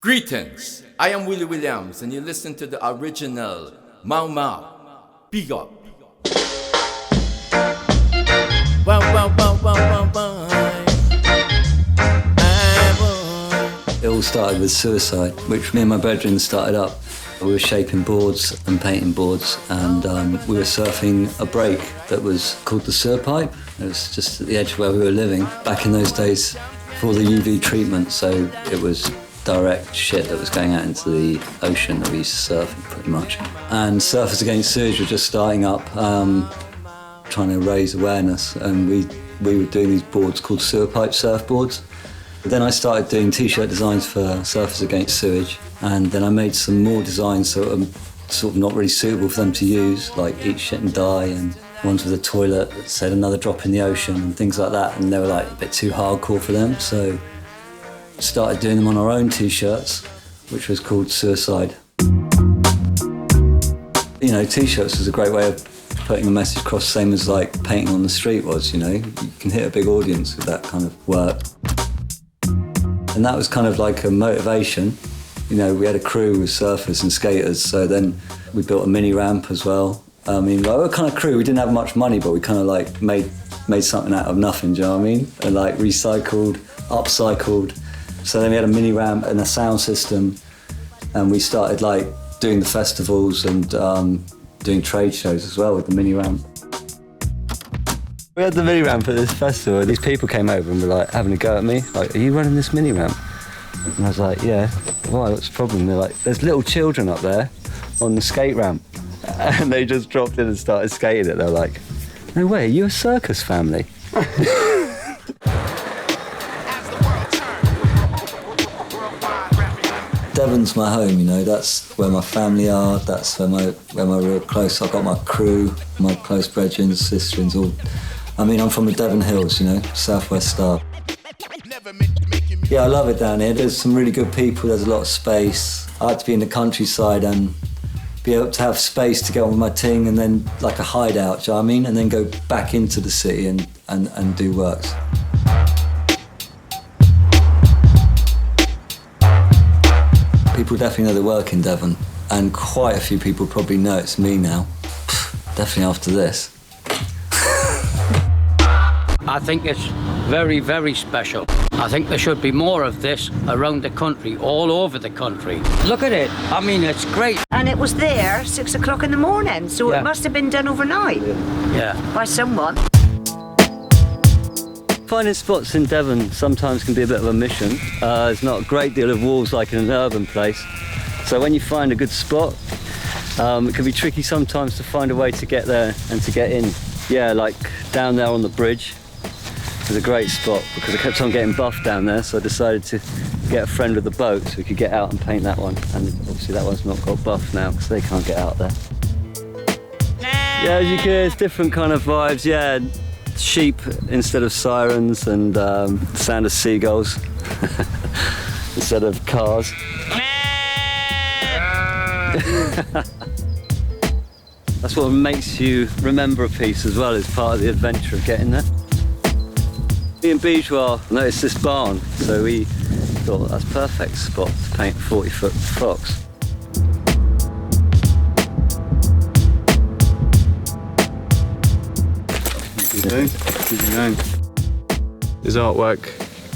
Greetings, I am Willie Williams and you listen to the original Mau Mau. Big up. It all started with suicide, which me and my brethren started up. We were shaping boards and painting boards, and we were surfing a break that was called the sewer pipe. It was just at the edge where we were living. Back in those days, before the UV treatment, so it was direct shit that was going out into the ocean that we used to surf in, pretty much. And Surfers Against Sewage were just starting up, trying to raise awareness, and we were doing these boards called sewer pipe surfboards. But then I started doing t-shirt designs for Surfers Against Sewage, and then I made some more designs that were sort of not really suitable for them to use, like Eat Shit and Die, and ones with a toilet that said another drop in the ocean and things like that, and they were like a bit too hardcore for them, so started doing them on our own t-shirts, which was called Suicide. You know, t-shirts was a great way of putting a message across, same as like painting on the street was, you know. You can hit a big audience with that kind of work. And that was kind of like a motivation. You know, we had a crew with surfers and skaters, so then we built a mini ramp as well. I mean, like, we were kind of crew, we didn't have much money, but we kind of like made something out of nothing, do you know what I mean? And like recycled, upcycled. So then we had a mini ramp and a sound system, and we started like doing the festivals and doing trade shows as well with the mini ramp. We had the mini ramp at this festival. These people came over and were like having a go at me, like, "Are you running this mini ramp?" And I was like, "Yeah." "Why? What's the problem?" They're like, "There's little children up there on the skate ramp," and they just dropped in and started skating it. They're like, "No way, are you a circus family?" Devon's my home, you know, that's where my family are, that's where my real close, I've got my crew, my close brethren, sisters, all. I mean, I'm from the Devon Hills, you know, Southwest Star. Yeah, I love it down here, there's some really good people, there's a lot of space. I like to be in the countryside and be able to have space to get on with my ting, and then like a hideout, do you know what I mean? And then go back into the city and do works. People definitely know the work in Devon, and quite a few people probably know it's me now. Definitely after this. I think it's very, very special. I think there should be more of this around the country, all over the country. Look at it. I mean, it's great. And it was there 6 o'clock in the morning, so Yeah. it must have been done overnight. Yeah. By someone. Finding spots in Devon sometimes can be a bit of a mission. There's not a great deal of walls like in an urban place. So when you find a good spot, it can be tricky sometimes to find a way to get there and to get in. Yeah, like down there on the bridge was a great spot because I kept on getting buffed down there, so I decided to get a friend with a boat so we could get out and paint that one. And obviously that one's not got buffed now because they can't get out there. Yeah, as you can hear, it's different kind of vibes, yeah. Sheep instead of sirens, and the sound of seagulls instead of cars. That's what makes you remember a piece as well, as part of the adventure of getting there. Me and Bourgeois noticed this barn, so we thought that's a perfect spot to paint a 40-foot fox. His artwork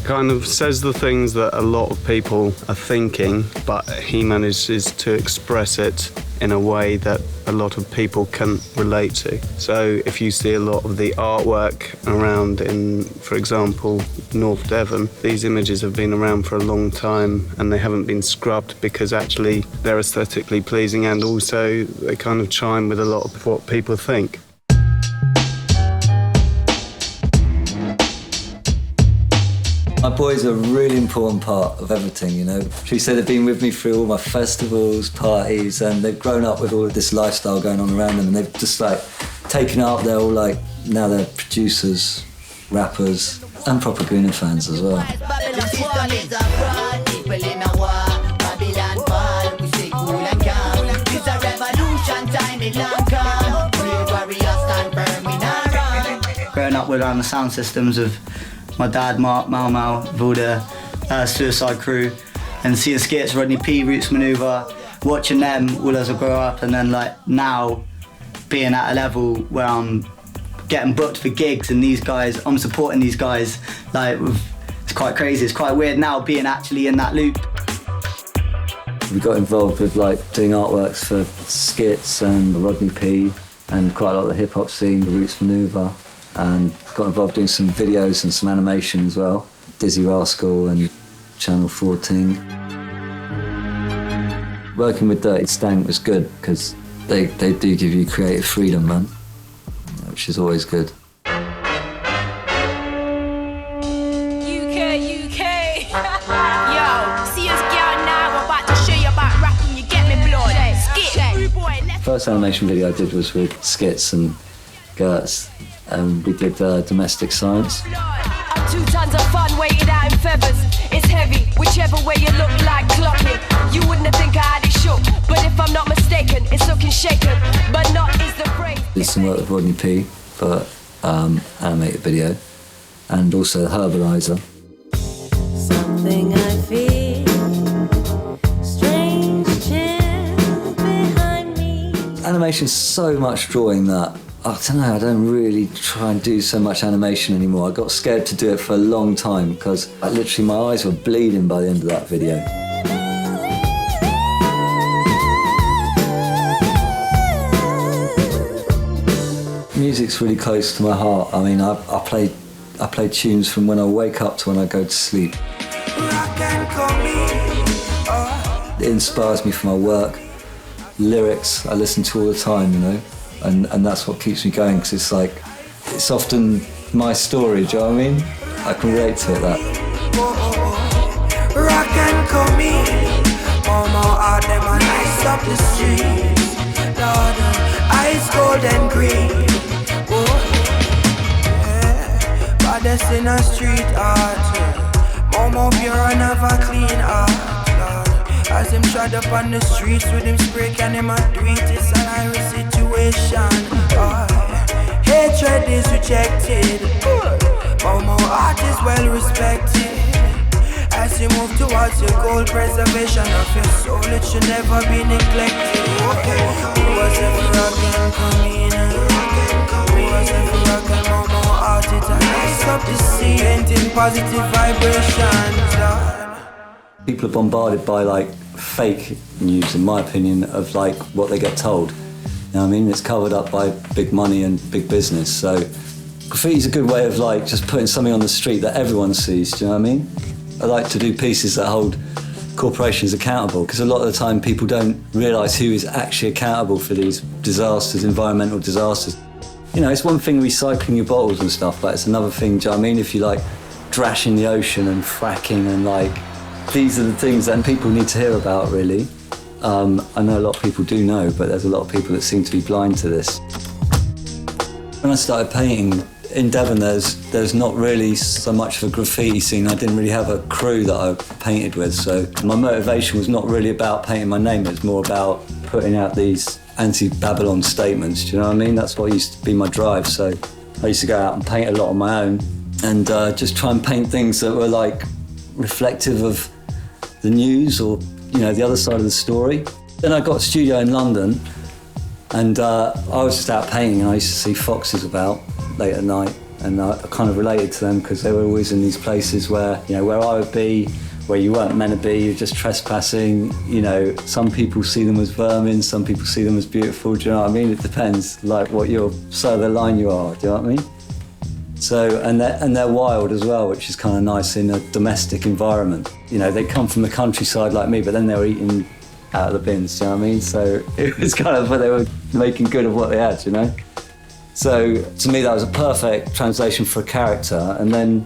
kind of says the things that a lot of people are thinking, but he manages to express it in a way that a lot of people can relate to. So if you see a lot of the artwork around in, for example, North Devon, these images have been around for a long time and they haven't been scrubbed because actually they're aesthetically pleasing, and also they kind of chime with a lot of what people think. My boys are a really important part of everything, you know. She said they've been with me through all my festivals, parties, and they've grown up with all of this lifestyle going on around them, and they've just like taken it up. They're all like, now they're producers, rappers, and proper Gooner fans as well. Growing up around the sound systems of my dad, Mark, Mau Mau, Voda, Suicide Crew, and seeing Skitz, Rodney P, Roots Maneuver, watching them all as I grow up, and then like now being at a level where I'm getting booked for gigs and these guys, I'm supporting these guys, like it's quite crazy, it's quite weird now being actually in that loop. We got involved with like doing artworks for Skitz and Rodney P and quite a lot of the hip hop scene, the Roots Maneuver, and got involved doing some videos and some animation as well. Dizzee, Rascal and Channel 14. Working with Dirty Stank was good because they do give you creative freedom, man, which is always good. UK. Yo, see us girl now, we're about to show you about rapping, you get me blood. Skit. First animation video I did was with Skitz and Goetz, and we did Domestic Science. 2 tons of fun waiting out in feathers. It's heavy, whichever way you look like clocking. You wouldn't think I had it shook, but if I'm not mistaken, it's looking shaken, but not is the phrase. Did some work with Rodney P for animated video, and also Herbalizer. Something I feel, strange chill behind me. Animation's so much drawing that I don't know, I don't really try and do so much animation anymore. I got scared to do it for a long time because literally my eyes were bleeding by the end of that video. Music's really close to my heart. I mean, I play tunes from when I wake up to when I go to sleep. It inspires me for my work. Lyrics I listen to all the time, you know. And that's what keeps me going, because it's like, it's often my story, do you know what I mean? I can relate to it, that. Rock and come in, mama out them and ice up the streets. Lord, ice cold and green. Oh, yeah. Baddest in a street art. Mama pure and have a clean heart. As him shot up on the streets with him spray can him a do it, it's an Irish situation. Hatred is rejected, but more art is well respected. As you move towards your goal, preservation of your soul, it should never be neglected. Who was ever rockin' coming? Who was ever rockin' more art? It's a nice up the sea, painting positive vibrations. People are bombarded by like fake news, in my opinion, of like what they get told. You know what I mean? It's covered up by big money and big business. So graffiti's a good way of like just putting something on the street that everyone sees, do you know what I mean? I like to do pieces that hold corporations accountable, because a lot of the time people don't realise who is actually accountable for these disasters, environmental disasters. You know, it's one thing recycling your bottles and stuff, but it's another thing, do you know what I mean? If you like drashing the ocean and fracking and like, these are the things that people need to hear about, really. I know a lot of people do know, but there's a lot of people that seem to be blind to this. When I started painting in Devon, there's not really so much of a graffiti scene. I didn't really have a crew that I painted with, so my motivation was not really about painting my name. It was more about putting out these anti-Babylon statements, do you know what I mean? That's what used to be my drive, so I used to go out and paint a lot on my own and just try and paint things that were like reflective of the news or, you know, the other side of the story. Then I got a studio in London and I was just out painting and I used to see foxes about late at night, and I kind of related to them because they were always in these places where, you know, where I would be, where you weren't meant to be, you're just trespassing. You know, some people see them as vermin, some people see them as beautiful, do you know what I mean? It depends, like what your side of the line you are, do you know what I mean? So, and they're wild as well, which is kind of nice in a domestic environment. You know, they come from the countryside like me, but then they were eating out of the bins, do you know what I mean? So it was kind of, but they were making good of what they had, you know? So to me, that was a perfect translation for a character, and then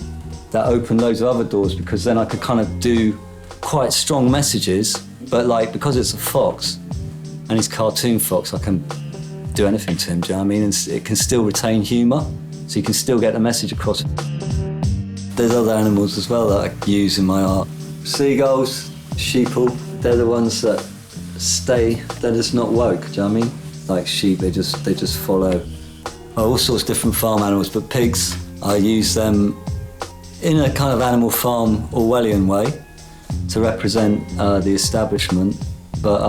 that opened loads of other doors because then I could kind of do quite strong messages, but like, because it's a fox and he's cartoon fox, I can do anything to him, do you know what I mean? And it can still retain humour. So you can still get the message across. There's other animals as well that I use in my art. Seagulls, sheeple, they're the ones that stay, they're just not woke, do you know what I mean? Like sheep, they just follow. All sorts of different farm animals, but pigs, I use them in a kind of Animal Farm Orwellian way. to represent the establishment, but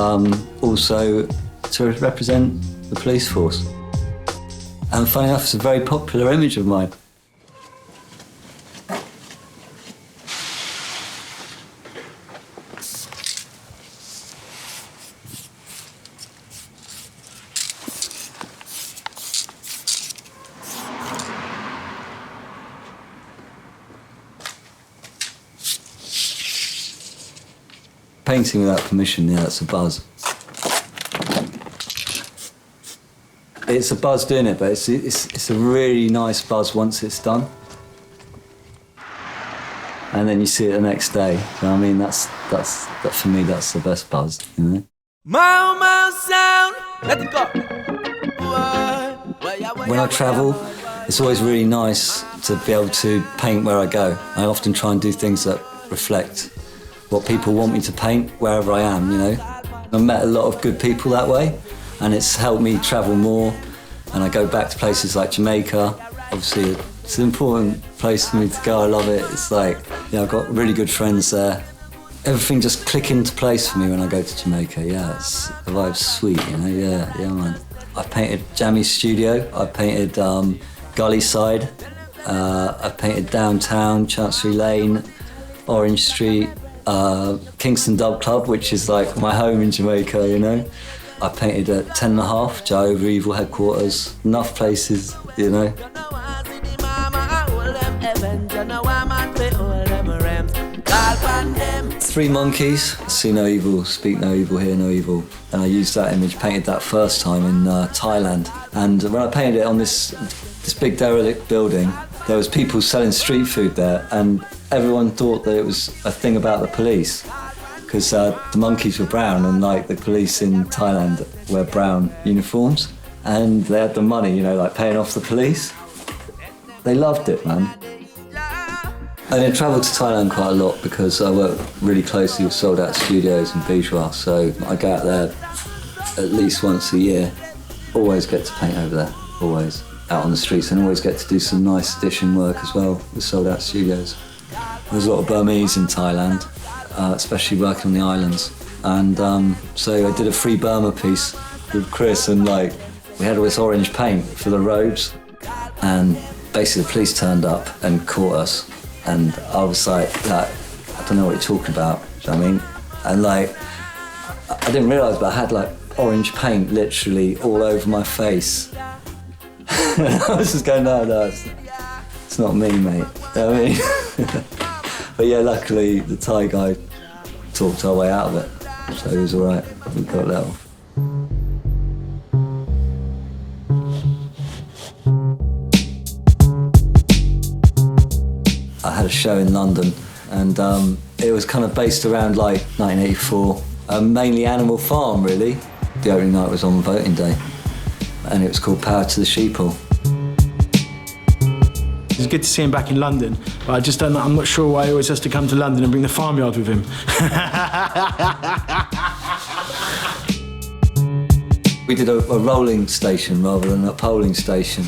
also to represent the police force. And funny enough, it's a very popular image of mine. Painting without permission, yeah, that's a buzz. It's a buzz doing it, but it's a really nice buzz once it's done. And then you see it the next day. You know what I mean? That for me, that's the best buzz, you know? Mau sound, let it go. When I travel, it's always really nice to be able to paint where I go. I often try and do things that reflect what people want me to paint wherever I am, you know. I've met a lot of good people that way, and it's helped me travel more. And I go back to places like Jamaica. Obviously, it's an important place for me to go. I love it. It's like, you know, I've got really good friends there. Everything just click into place for me when I go to Jamaica. Yeah, the vibe's sweet, you know. Yeah, man. I painted Jammy's studio. I painted Gully Side. I painted downtown, Chancery Lane, Orange Street. Kingston Dub Club, which is like my home in Jamaica, you know. I painted at 10.5, Jehovah Evil headquarters, enough places, you know. Three monkeys, see no evil, speak no evil, hear no evil. And I used that image, painted that first time in Thailand. And when I painted it on this big derelict building, there was people selling street food there, and everyone thought that it was a thing about the police, because the monkeys were brown, and like the police in Thailand wear brown uniforms, and they had the money, you know, like paying off the police. They loved it, man. And I travelled to Thailand quite a lot because I work really closely with Sold Out Studios and Bourgeois, so I go out there at least once a year. Always get to paint over there, always. Out on the streets, and always get to do some nice edition work as well with Sold Out Studios. There's a lot of Burmese in Thailand, especially working on the islands. And so I did a free Burma piece with Chris, and like we had all this orange paint for the roads, and basically the police turned up and caught us, and I was like, I don't know what you're talking about, do you know what I mean? And like, I didn't realise, but I had like orange paint literally all over my face. I was just going, no, it's not me, mate. You know what I mean? But yeah, luckily the Thai guy talked our way out of it, so he was all right. We got that off. I had a show in London, and it was kind of based around like 1984, mainly Animal Farm, really. The opening night was on voting day, and it was called Power to the Sheeple. It's good to see him back in London, but I just don't know, I'm not sure why he always has to come to London and bring the farmyard with him. We did a rolling station rather than a polling station.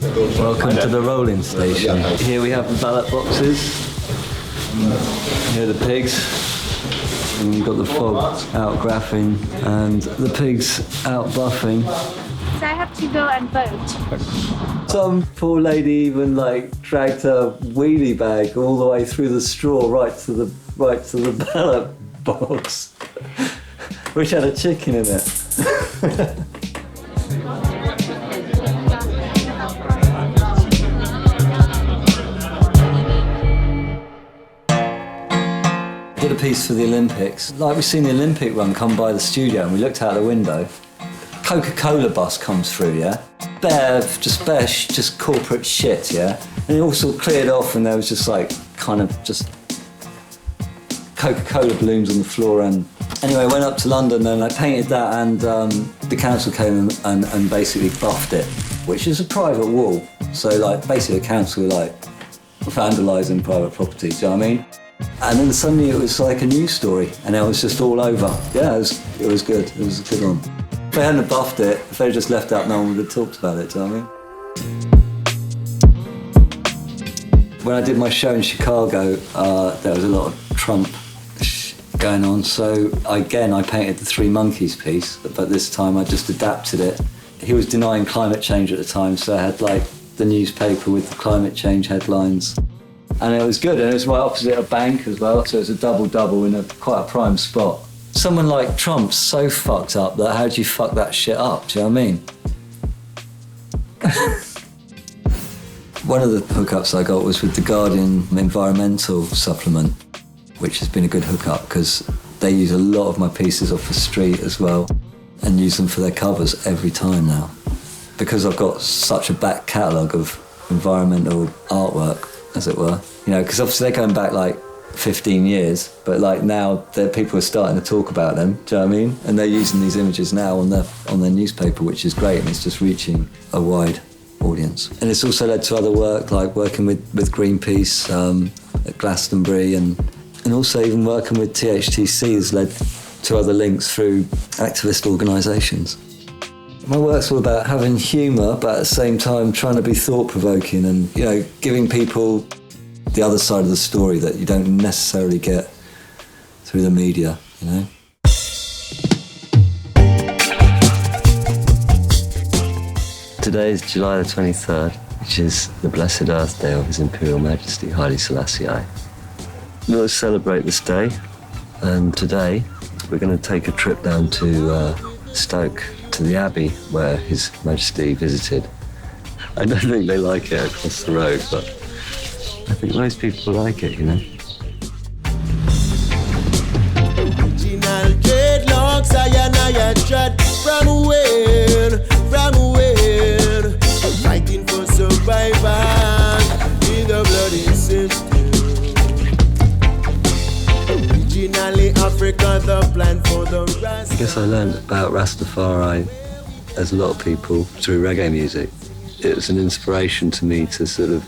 Welcome to the rolling station. Here we have the ballot boxes. Here are the pigs. And we've got the fog out graphing and the pigs out buffing. So I have to go and vote. Some poor lady even like dragged her wheelie bag all the way through the straw right to the ballot box, which had a chicken in it. Did a piece for the Olympics. Like we've seen the Olympic run come by the studio, and we looked out the window. Coca-Cola bus comes through, yeah? Just corporate shit, yeah? And it all sort of cleared off, and there was just like, kind of just Coca-Cola balloons on the floor. And anyway, I went up to London and I painted that, and the council came and basically buffed it, which is a private wall. So like, basically the council were like vandalising private property, do you know what I mean? And then suddenly it was like a news story, and it was just all over. Yeah, it was good. It was a good one. If they hadn't buffed it, if they had just left out, no one would have talked about it, do you know what I mean? When I did my show in Chicago, there was a lot of Trump going on. So I painted the Three Monkeys piece, but this time I just adapted it. He was denying climate change at the time, so I had like the newspaper with the climate change headlines. And it was good, and it was right opposite a bank as well, so it was a double-double in quite a prime spot. Someone like Trump's so fucked up that how do you fuck that shit up, do you know what I mean? One of the hookups I got was with the Guardian environmental supplement, which has been a good hookup because they use a lot of my pieces off the street as well and use them for their covers every time now. Because I've got such a back catalogue of environmental artwork, as it were, you know, because obviously they're going back like 15 years, but like now people are starting to talk about them, do you know what I mean? And they're using these images now on their newspaper, which is great, and it's just reaching a wide audience. And it's also led to other work, like working with Greenpeace at Glastonbury, and also even working with THTC has led to other links through activist organisations. My work's all about having humour, but at the same time trying to be thought-provoking and, you know, giving people the other side of the story that you don't necessarily get through the media, you know? Today is July the 23rd, which is the Blessed Earth Day of His Imperial Majesty Haile Selassie I. We'll celebrate this day, and today we're going to take a trip down to Stoke, to the Abbey where His Majesty visited. I don't think they like it across the road, but I think most people like it, you know. Original dreadlocks, I dread from where, fighting for survival in the bloody system. Originally Africa, the plan for the Rascal. I guess I learned about Rastafari, as a lot of people, through reggae music. It was an inspiration to me to sort of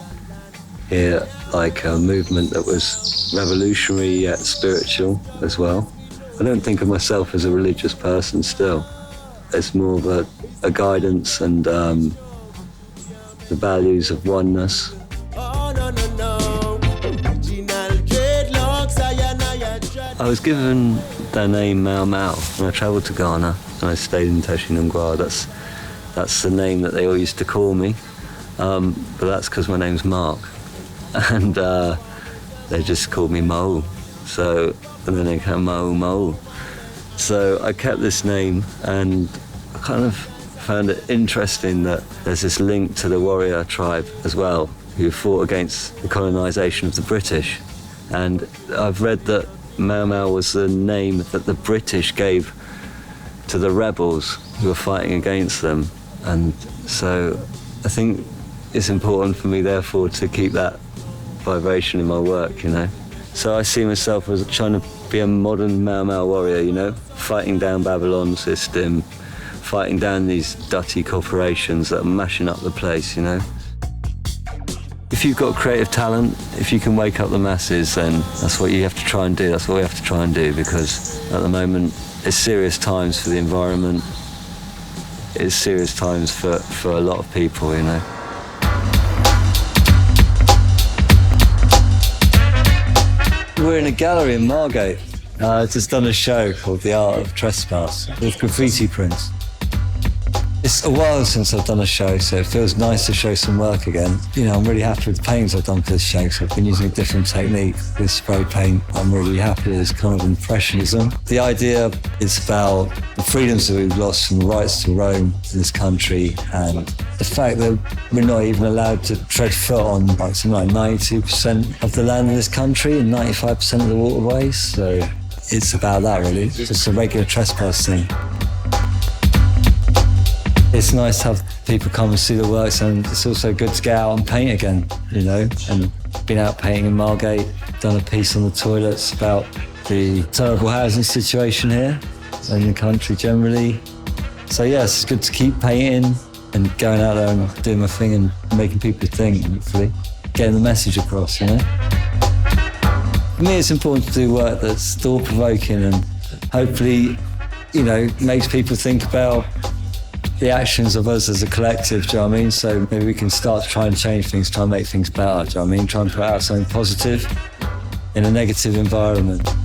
hear like a movement that was revolutionary yet spiritual as well. I don't think of myself as a religious person still. It's more of a guidance and the values of oneness. I was given the name Mau Mau when I travelled to Ghana and I stayed in Teshinungwa. That's the name that they all used to call me, but that's because my name's Mark, and they just called me Mo. So, and then they came Mo. So I kept this name, and I kind of found it interesting that there's this link to the warrior tribe as well, who fought against the colonisation of the British. And I've read that Mau Mau was the name that the British gave to the rebels who were fighting against them. And so I think it's important for me, therefore, to keep that vibration in my work, you know. So I see myself as trying to be a modern Mau Mau warrior, you know, fighting down Babylon system, fighting down these dirty corporations that are mashing up the place, you know. If you've got creative talent, if you can wake up the masses, then that's what you have to try and do. That's what we have to try and do, because at the moment it's serious times for the environment. It's serious times for a lot of people, you know. We're in a gallery in Margate. Just done a show called The Art of Trespass with graffiti prints. It's a while since I've done a show, so it feels nice to show some work again. You know, I'm really happy with the paintings I've done for this show, so I've been using a different technique with spray paint. I'm really happy with this kind of impressionism. The idea is about the freedoms that we've lost and the rights to roam in this country, and the fact that we're not even allowed to tread foot on like something like 92% of the land in this country and 95% of the waterways. So it's about that, really. It's just a regular trespass thing. It's nice to have people come and see the works, and it's also good to get out and paint again, you know, and been out painting in Margate, done a piece on the toilets about the terrible housing situation here in the country generally. So yes, it's good to keep painting and going out there and doing my thing and making people think, hopefully, getting the message across, you know. For me, it's important to do work that's thought-provoking and hopefully, you know, makes people think about the actions of us as a collective, do you know what I mean? So maybe we can start to try and change things, try and make things better, do you know what I mean? Try and put out something positive. in a negative environment.